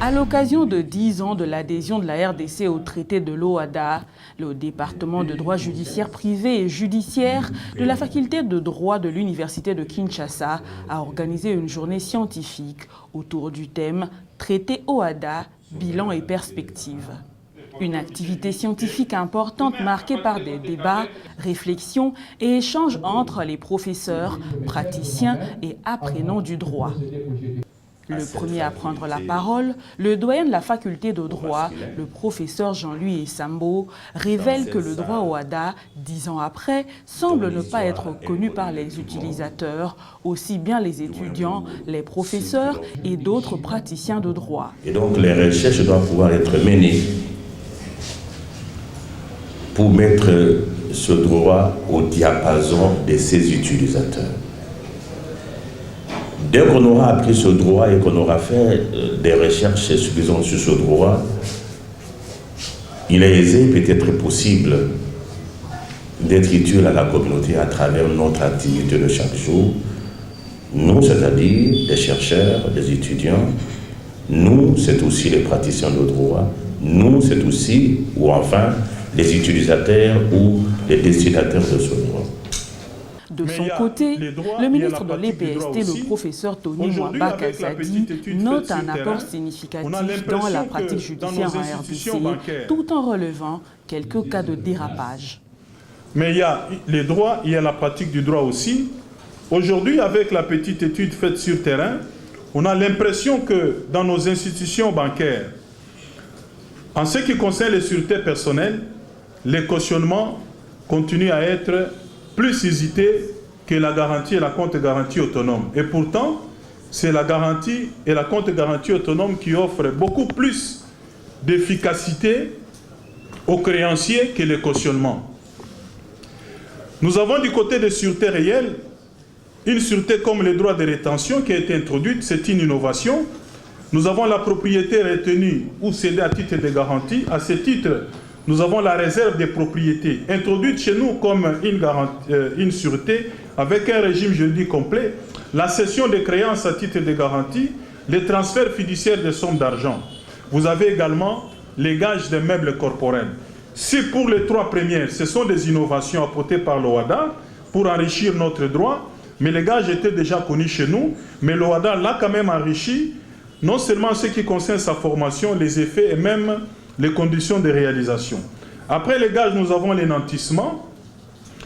À l'occasion de 10 ans de l'adhésion de la RDC au traité de l'OHADA, le département de droit judiciaire privé et judiciaire de la faculté de droit de l'université de Kinshasa a organisé une journée scientifique autour du thème « Traité OHADA, bilan et perspectives ». Une activité scientifique importante marquée par des débats, réflexions et échanges entre les professeurs, praticiens et apprenants du droit. Le premier à prendre la parole, le doyen de la faculté de droit, le professeur Jean-Louis Essambo, révèle que le droit OHADA, 10 ans après, semble ne pas être connu par les utilisateurs, aussi bien les étudiants, les professeurs et d'autres praticiens de droit. Et donc les recherches doivent pouvoir être menées pour mettre ce droit au diapason de ses utilisateurs. Dès qu'on aura appris ce droit et qu'on aura fait des recherches suffisantes sur ce droit, il est aisé, peut-être possible, d'être utile à la communauté à travers notre activité de chaque jour. Nous, c'est-à-dire des chercheurs, des étudiants. Nous, c'est aussi les praticiens de droit. Nous, c'est aussi, ou enfin, les utilisateurs ou les destinataires de ce droit. De son côté, le ministre de l'EPST, le professeur Tony Mwamba Kazadi, note un apport significatif dans la pratique judiciaire en RDC, tout en relevant quelques cas de dérapage. Mais il y a les droits, il y a la pratique du droit aussi. Aujourd'hui, avec la petite étude faite sur terrain, on a l'impression que dans nos institutions bancaires, en ce qui concerne les sûretés personnelles, les cautionnements continuent à être plus usité que la garantie et la compte-garantie autonome. Et pourtant, c'est la garantie et la compte-garantie autonome qui offrent beaucoup plus d'efficacité aux créanciers que les cautionnements. Nous avons du côté des sûretés réelles, une sûreté comme les droits de rétention qui a été introduite, c'est une innovation. Nous avons la propriété retenue ou cédée à titre de garantie. À ce titre, nous avons la réserve des propriétés, introduite chez nous comme une sûreté, avec un régime juridique complet, la cession des créances à titre de garantie, les transferts fiduciaires de sommes d'argent. Vous avez également les gages des meubles corporels. Si pour les trois premières, ce sont des innovations apportées par l'OHADA pour enrichir notre droit, mais les gages étaient déjà connus chez nous, mais l'OHADA l'a quand même enrichi, non seulement ce qui concerne sa formation, les effets et même les conditions de réalisation. Après les gages, nous avons les nantissements.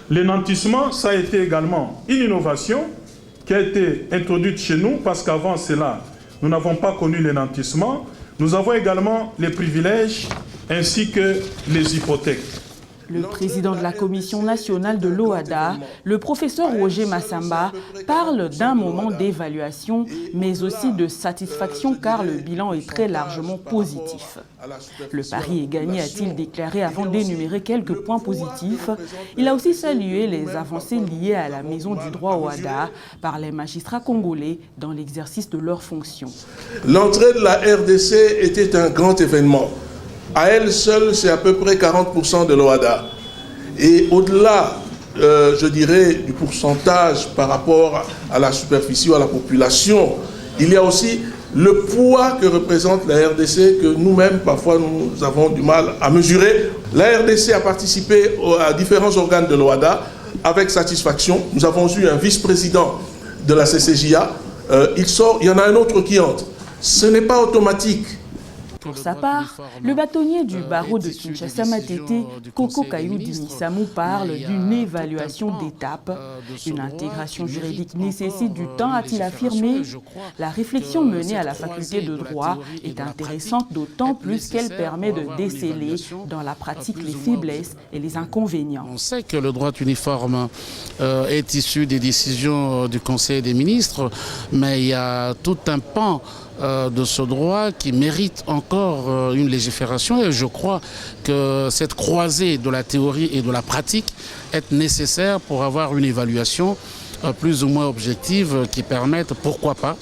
Les nantissements, ça a été également une innovation qui a été introduite chez nous, parce qu'avant cela, nous n'avons pas connu les nantissements. Nous avons également les privilèges ainsi que les hypothèques. Le président de la Commission nationale de l'OHADA, le professeur Roger Massamba, parle d'un moment d'évaluation, mais aussi de satisfaction car le bilan est très largement positif. Le pari est gagné, a-t-il déclaré avant d'énumérer quelques points positifs. Il a aussi salué les avancées liées à la maison du droit OHADA par les magistrats congolais dans l'exercice de leurs fonctions. L'entrée de la RDC était un grand événement. À elle seule, c'est à peu près 40% de l'OHADA. Et au-delà, je dirais, du pourcentage par rapport à la superficie ou à la population, il y a aussi le poids que représente la RDC que nous-mêmes, parfois, nous avons du mal à mesurer. La RDC a participé à différents organes de l'OHADA avec satisfaction. Nous avons eu un vice-président de la CCJA. Il sort, il y en a un autre qui entre. Ce n'est pas automatique. Pour sa part, le bâtonnier du barreau de Kinshasa Matete, Koko Kayudi Nisamou, parle d'une évaluation d'étape. Une intégration juridique nécessite du temps, a-t-il affirmé. La réflexion menée à la faculté de droit est intéressante, d'autant plus qu'elle permet de déceler dans la pratique les faiblesses et les inconvénients. On sait que le droit uniforme est issu des décisions du Conseil des ministres, mais il y a tout un pan de ce droit qui mérite encore une légifération, et je crois que cette croisée de la théorie et de la pratique est nécessaire pour avoir une évaluation plus ou moins objective qui permette, pourquoi pas,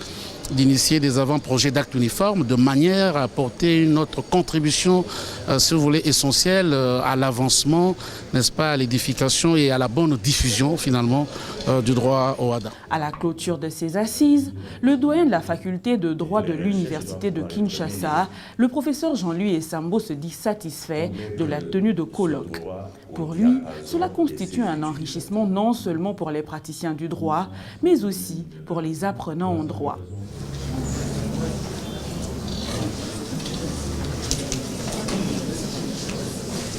d'initier des avant-projets d'actes uniformes de manière à apporter notre contribution, si vous voulez, essentielle à l'avancement, n'est-ce pas, à l'édification et à la bonne diffusion finalement du droit au WADA. À la clôture de ces assises, le doyen de la faculté de droit de l'université de Kinshasa, le professeur Jean-Louis Essambo, se dit satisfait de la tenue de colloques. Pour lui, cela constitue un enrichissement non seulement pour les praticiens du droit, mais aussi pour les apprenants en droit.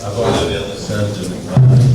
Avant le verre de